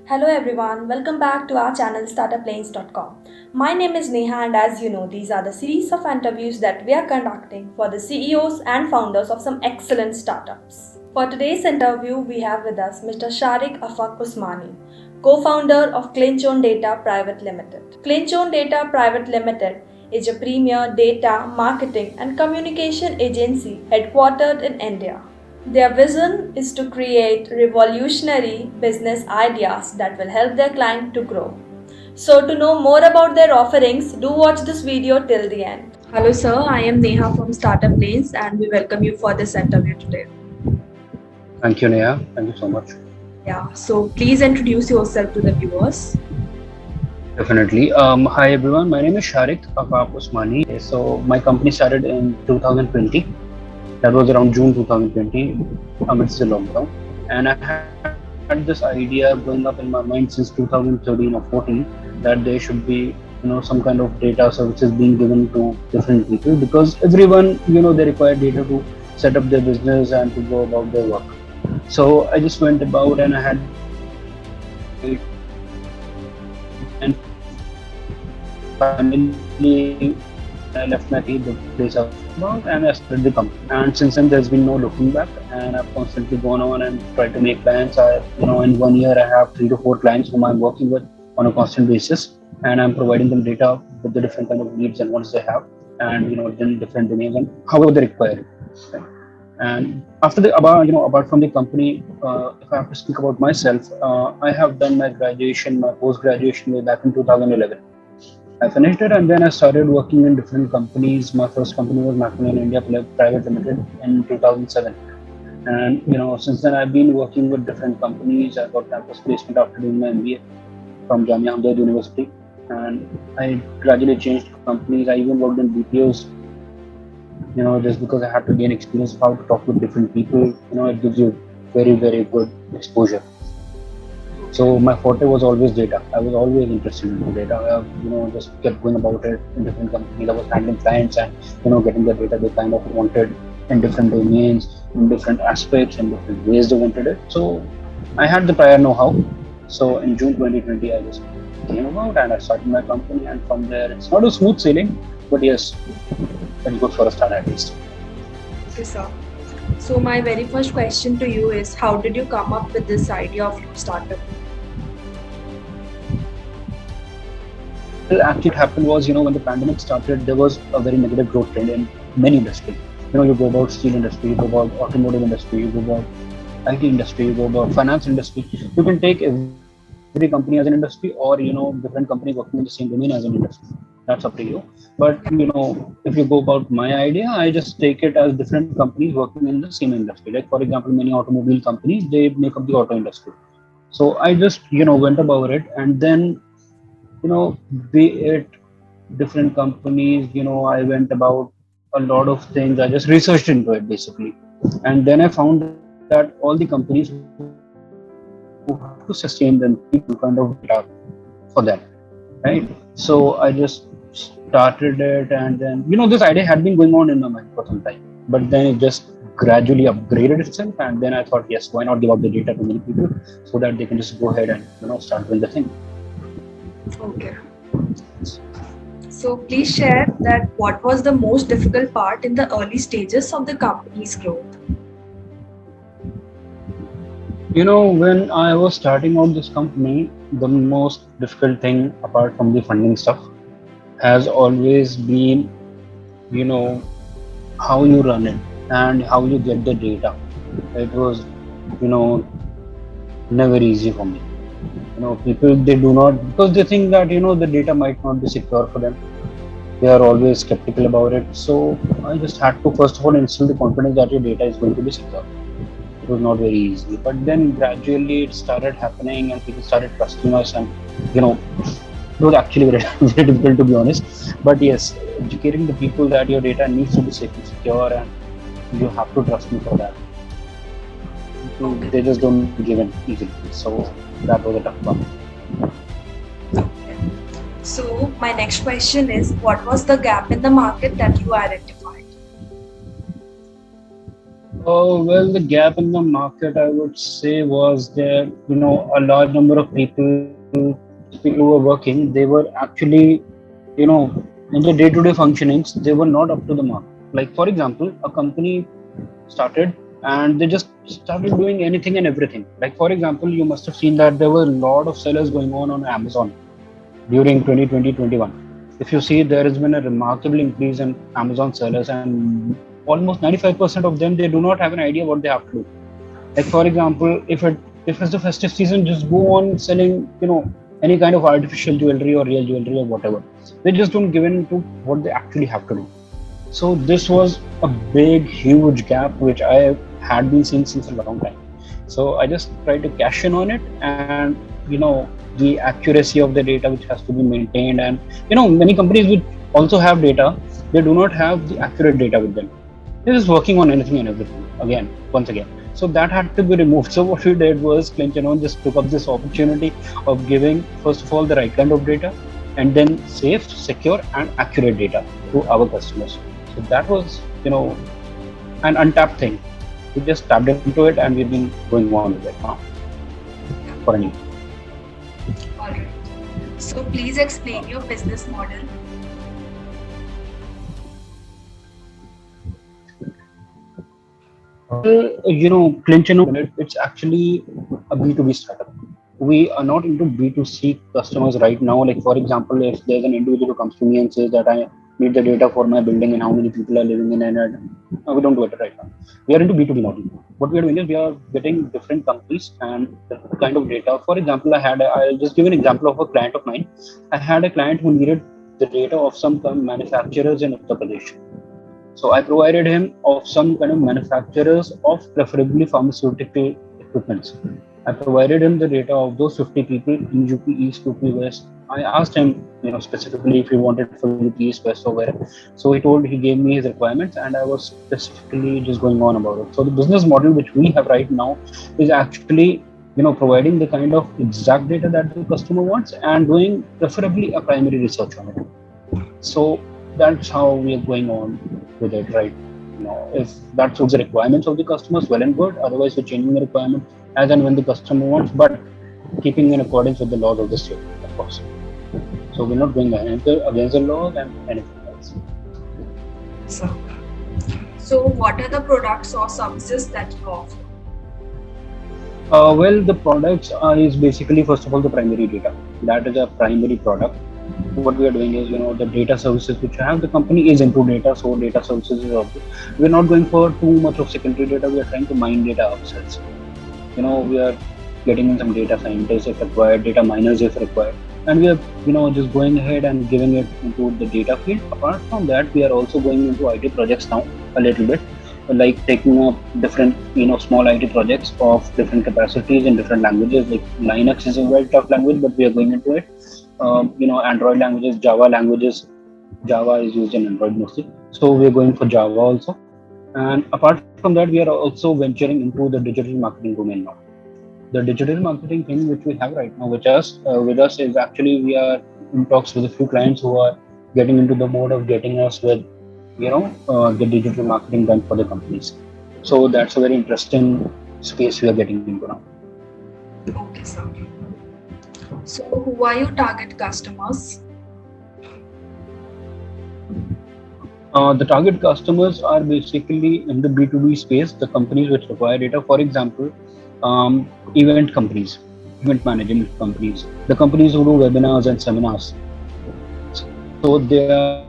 Hello everyone, welcome back to our channel startuplanes.com. My name is Neha and as you know, these are the series of interviews that we are conducting for the CEOs and founders of some excellent startups. For today's interview, we have with us Mr. Shariq Afaq Usmani, co-founder of ClinchnOwn Data Pvt Ltd. ClinchnOwn Data Pvt Ltd is a premier data, marketing and communication agency headquartered in India. Their vision is to create revolutionary business ideas that will help their client to grow. So to know more about their offerings, do watch this video till the end. Hello sir, I am Neha from Startup Lanes and we welcome you for this interview today. Thank you, Neha. Thank you so much. Yeah, so please introduce yourself to the viewers. Definitely. Hi, everyone. My name is Shariq Afaq Usmani. So my company started in 2020. That was around June 2020, amidst the lockdown. And I had this idea going up in my mind since 2013 or 14 that there should be, some kind of data services being given to different people because everyone, they require data to set up their business and to go about their work. So I just went about and I had and finally I left my the place I was about and I started the company. And since then there's been no looking back and I've constantly gone on and tried to make clients. In 1 year I have 3 to 4 clients whom I'm working with on a constant basis and I'm providing them data with the different kind of needs and wants they have and in different domains and however they require it. Right? And after apart from the company, if I have to speak about myself, I have done my graduation, my post graduation way back in 2011. I finished it and then I started working in different companies. My first company was McMillan India Private Limited in 2007. And since then I've been working with different companies. I got campus placement after doing my MBA from Jamia Hamdard University. And I gradually changed companies. I even worked in BPOs, just because I had to gain experience of how to talk with different people. It gives you very, very good exposure. So my forte was always data. I was always interested in data. I, just kept going about it in different companies. I was handling clients and, getting the data they kind of wanted in different domains, in different aspects, in different ways they wanted it. So I had the prior know-how. So in June 2020, I just came about and I started my company. And from there, it's not a smooth sailing, but yes, very good for a start at least. Okay, sir. So my very first question to you is, how did you come up with this idea of your startup? Well, actually, what happened was, when the pandemic started, there was a very negative growth trend in many industries. You go about steel industry, you go about automotive industry, you go about IT industry, you go about finance industry. You can take every company as an industry or, different companies working in the same domain as an industry. That's up to you. But, if you go about my idea, I just take it as different companies working in the same industry. Like, for example, many automobile companies, they make up the auto industry. So I just, went about it and then, be it different companies, I went about a lot of things. I just researched into it basically. And then I found that all the companies who have to sustain them need some kind of data for them. Right. So I just started it and then, this idea had been going on in my mind for some time. But then it just gradually upgraded itself. And then I thought, yes, why not give out the data to many people so that they can just go ahead and, start doing the thing. Okay. So please share that what was the most difficult part in the early stages of the company's growth? When I was starting out this company, the most difficult thing apart from the funding stuff has always been, how you run it and how you get the data. It was, never easy for me. People, they do not, because they think that, the data might not be secure for them. They are always skeptical about it. So I just had to first of all instill the confidence that your data is going to be secure. It was not very easy, but then gradually it started happening and people started trusting us and, it was actually very, very difficult to be honest. But yes, educating the people that your data needs to be safe and secure and you have to trust me for that. They just don't give in easily. So that was a tough part. Okay. So my next question is, what was the gap in the market that you identified? Well, the gap in the market, I would say, was there. A large number of people who were working, they were actually, you know, in the day-to-day functionings, they were not up to the mark. Like, for example, a company started and they just started doing anything and everything. Like, for example, you must have seen that there were a lot of sellers going on Amazon during 2020-21. If you see, there has been a remarkable increase in Amazon sellers, and almost 95% of them, they do not have an idea what they have to do. Like, for example, if it's the festive season, just go on selling, any kind of artificial jewelry or real jewelry or whatever. They just don't give in to what they actually have to do. So this was a big, huge gap which I had been seeing since a long time. So I just tried to cash in on it, and the accuracy of the data which has to be maintained, and many companies which also have data, they do not have the accurate data with them. They're just working on anything and everything once again. So that had to be removed. So what we did was ClinchnOwn just took up this opportunity of giving first of all the right kind of data, and then safe, secure, and accurate data to our customers. So that was, an untapped thing. We just tapped into it, and we've been going on with it now for a new. All right. So please explain your business model. ClinchnOwn, it's actually a B2B startup. We are not into B2C customers right now. Like, for example, if there's an individual who comes to me and says that I need the data for my building and how many people are living in it, we don't do it right now. We are into B2B model. What we are doing is we are getting different companies and the kind of data. For example, I'll just give an example of a client of mine. I had a client who needed the data of some manufacturers in Uttar Pradesh. So I provided him of some kind of manufacturers of preferably pharmaceutical equipments. I provided him the data of those 50 people in UP East, UP West. I asked him, specifically if he wanted for UP East, West, or where. So he gave me his requirements, and I was specifically just going on about it. So the business model which we have right now is actually, providing the kind of exact data that the customer wants and doing preferably a primary research on it. So that's how we are going on with it, right? If that suits the requirements of the customers, well and good. Otherwise, we're changing the requirement as and when the customer wants, but keeping in accordance with the laws of the state, of course. So we're not going against the laws and anything else. So what are the products or services that you offer? Well, the products is basically, first of all, the primary data. That is a primary product. What we are doing is, the data services which I have, the company is into data, so data services is also. We're not going for too much of secondary data. We are trying to mine data ourselves. We are getting in some data scientists if required, data miners if required, and we are, just going ahead and giving it into the data field. Apart from that, we are also going into IT projects now a little bit, like taking up different, small IT projects of different capacities in different languages. Like Linux is a very tough language, but we are going into it. Android languages, Java languages. Java is used in Android mostly, so we're going for Java also. And apart from that, we are also venturing into the digital marketing domain now. The digital marketing thing which we have right now with us is actually we are in talks with a few clients who are getting into the mode of getting us with, the digital marketing done for the companies. So that's a very interesting space we are getting into now. Okay, sir. So who are your target customers? The target customers are basically in the B2B space, the companies which require data. For example, event companies, event management companies, the companies who do webinars and seminars. So they are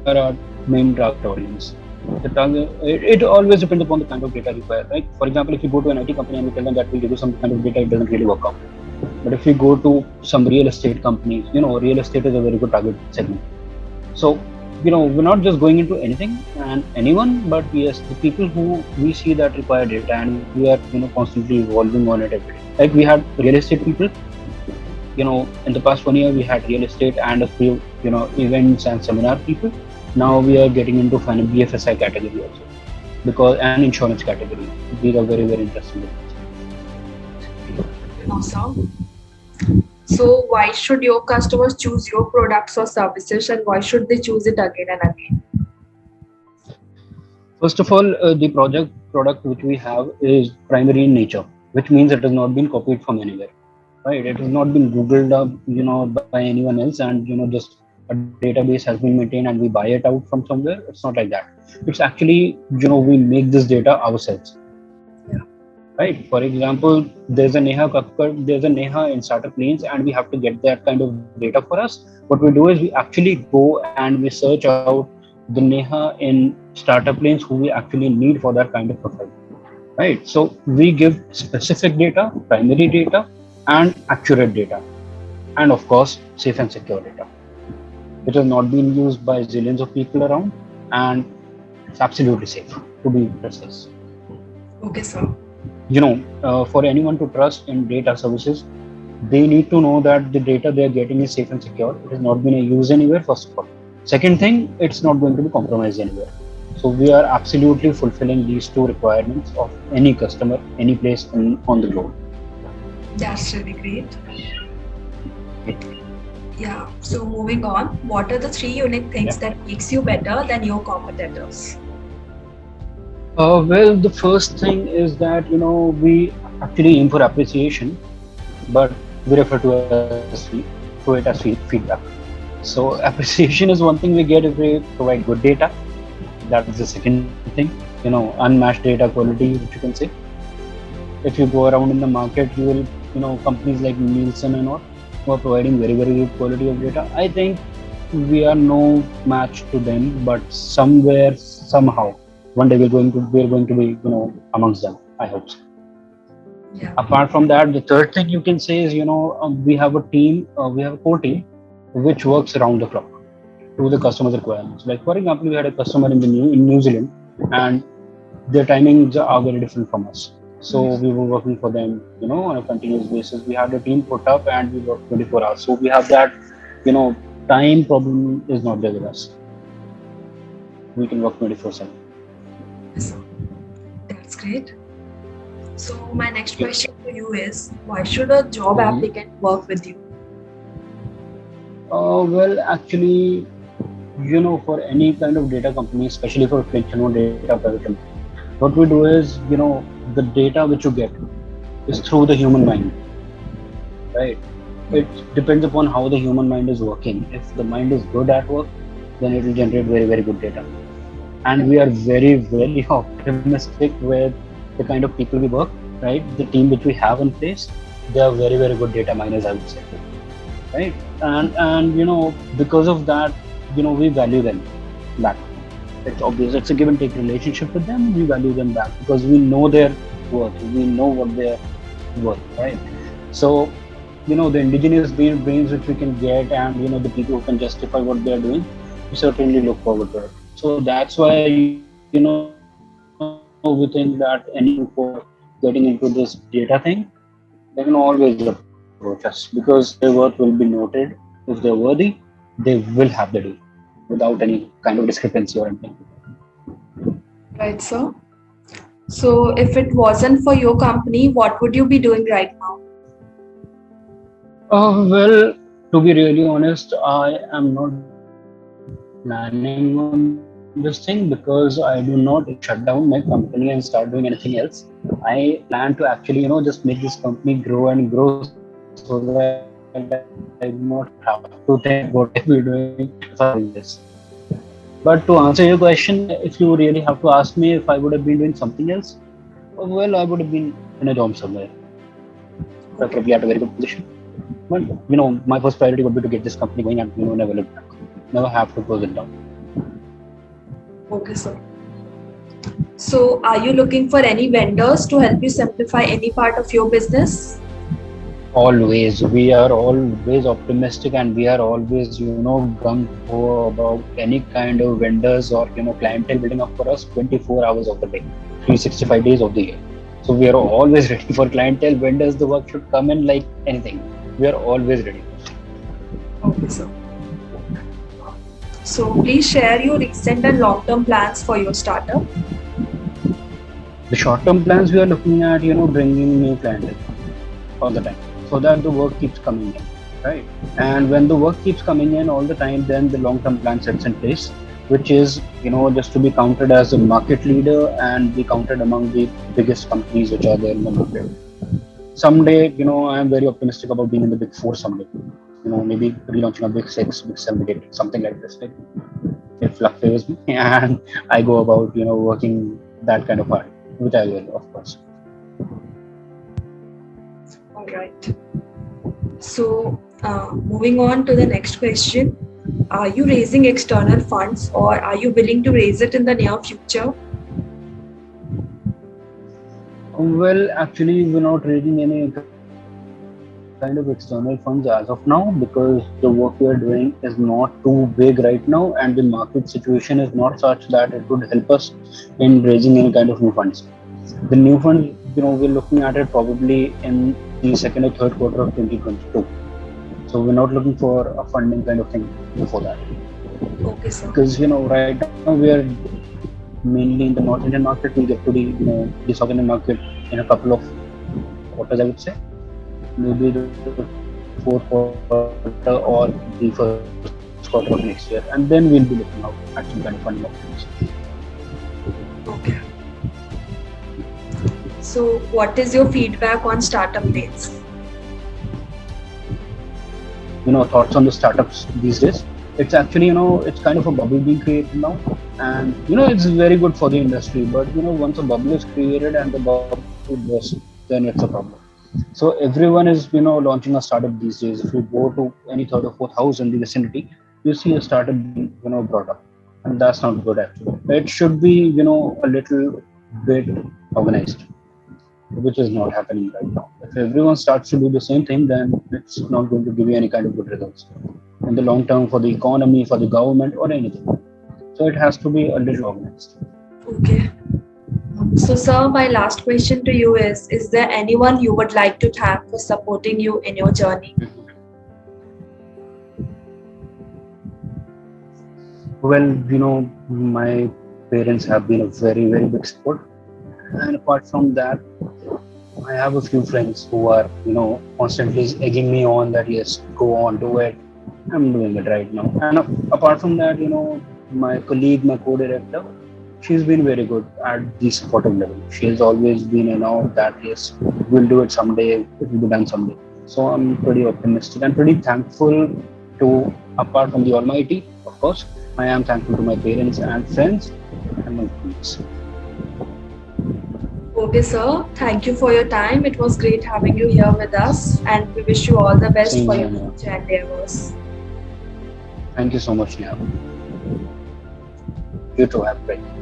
our main target audience. It always depends upon the kind of data required, right? For example, if you go to an IT company and you tell them that we'll give you some kind of data, it doesn't really work out. But if you go to some real estate companies, real estate is a very good target segment. So, we're not just going into anything and anyone, but yes, the people who we see that require data, and we are, constantly evolving on it every day. Like we had real estate people, in the past 1 year, we had real estate and a few, events and seminar people. Now we are getting into BFSI category also, and insurance category. These are very, very interesting. Awesome. So why should your customers choose your products or services, and why should they choose it again and again? First of all, the project product which we have is primary in nature, which means it has not been copied from anywhere, right? It has not been googled up, by anyone else, and just a database has been maintained and we buy it out from somewhere. It's not like that. It's actually, we make this data ourselves, Yeah. right? For example, there's a Neha in startup lanes, and we have to get that kind of data for us. What we do is we actually go and we search out the Neha in startup lanes who we actually need for that kind of profile, right? So we give specific data, primary data, and accurate data, and of course, safe and secure data. It has not been used by zillions of people around, and it's absolutely safe, to be precise. Okay, sir. For anyone to trust in data services, they need to know that the data they are getting is safe and secure. It has not been used anywhere, first of all. Second thing, it's not going to be compromised anywhere. So we are absolutely fulfilling these two requirements of any customer, any place on the globe. That's really great. Yeah. So moving on, what are the three unique things that makes you better than your competitors? Well, the first thing is that we actually aim for appreciation, but we refer to it as feedback. So appreciation is one thing we get if we provide good data. That is the second thing, unmatched data quality, which you can say. If you go around in the market, you will, companies like Nielsen and all, who are providing very, very good quality of data. I think we are no match to them, but somewhere, somehow, one day we're going to be, amongst them. I hope so. Yeah. Apart from that, the third thing you can say is, we have a team, we have a core team, which works around the clock to the customer's requirements. Like for example, we had a customer in New Zealand, and their timings are very different from us. So we were working for them, on a continuous basis. We had a team put up, and we work 24 hours. So we have that, time problem is not there with us. We can work 24/7. That's great. So my next question to you is, why should a job applicant work with you? Well, actually, for any kind of data company, especially for ClinchnOwn Data Pvt Ltd, what we do is, the data which you get is through the human mind, right? It depends upon how the human mind is working. If the mind is good at work, then it will generate very, very good data. And we are very, very optimistic with the kind of people we work, right? The team which we have in place, they are very, very good data miners, I would say, right? And because of that, we value them back. It's obvious. It's a give and take relationship with them. We value them back because we know their worth. We know what they're worth, right? So, the indigenous brains which we can get, and the people who can justify what they are doing, we certainly look forward to it. So that's why we think that anyone looking for getting into this data thing, they can always approach us because their worth will be noted. If they're worthy, they will have the deal without any kind of discrepancy or anything. Right, sir. So if it wasn't for your company, what would you be doing right now? Well, to be really honest, I am not planning on this thing because I do not shut down my company and start doing anything else. I plan to actually, just make this company grow and grow so that I do not have to think what I will be doing if I'm doing this. But to answer your question, if you really have to ask me if I would have been doing something else, well, I would have been in a job somewhere, preferably at a very good position. But my first priority would be to get this company going and never look back, never have to close it down. Okay, sir. So are you looking for any vendors to help you simplify any part of your business? Always, we are always optimistic, and we are always, gung ho about any kind of vendors or clientele building up for us 24 hours of the day, 365 days of the year. So we are always ready for clientele vendors. The work should come in like anything. We are always ready. Okay, sir. So please share your recent and long-term plans for your startup. The short-term plans we are looking at, bringing new clientele all the time, so that the work keeps coming in, right? And when the work keeps coming in all the time, then the long-term plan sets in place. which is, just to be counted as a market leader and be counted among the biggest companies which are there in the market. Someday, I am very optimistic about being in the big four someday. Maybe relaunching a big six, big seven, big eight, something like this. Like, if luck favors me, and I go about, working that kind of hard, which I will, of course. All right. So, moving on to the next question. Are you raising external funds or are you willing to raise it in the near future? Well, actually, we're not raising any kind of external funds as of now because the work we are doing is not too big right now, and the market situation is not such that it would help us in raising any kind of new funds. The new fund, we're looking at it probably in the second or third quarter of 2022. So we're not looking for a funding kind of thing before that. Okay, sir. Because right now we are mainly in the North Indian market. We'll get to the South Indian market in a couple of quarters, I would say. Maybe the fourth quarter or the first quarter of next year, and then we'll be looking out at some kind of funding options. Okay. So, what is your feedback on startup days? Thoughts on the startups these days. It's actually, it's kind of a bubble being created now, and it's very good for the industry. But once a bubble is created and the bubble bursts, then it's a problem. So everyone is, launching a startup these days. If you go to any third or fourth house in the vicinity, you see a startup being, brought up, and that's not good actually. It should be, a little bit organized, which is not happening right now. If everyone starts to do the same thing, then it's not going to give you any kind of good results in the long term for the economy, for the government, or anything. So it has to be a little organized. Okay. So, sir, my last question to you is there anyone you would like to thank for supporting you in your journey? Well, my parents have been a very, very big support. And apart from that, I have a few friends who are, constantly egging me on that, yes, go on, do it. I'm doing it right now. And apart from that, my colleague, my co-director, she's been very good at the supportive level. She has always been, that yes, we'll do it someday, it will be done someday. So I'm pretty optimistic and pretty thankful to, apart from the Almighty, of course, I am thankful to my parents and friends and my colleagues. Okay, sir. Thank you for your time. It was great having you here with us, and we wish you all the best Same for here, your Neha. future endeavors. Thank you so much, Neha. You too have a great day.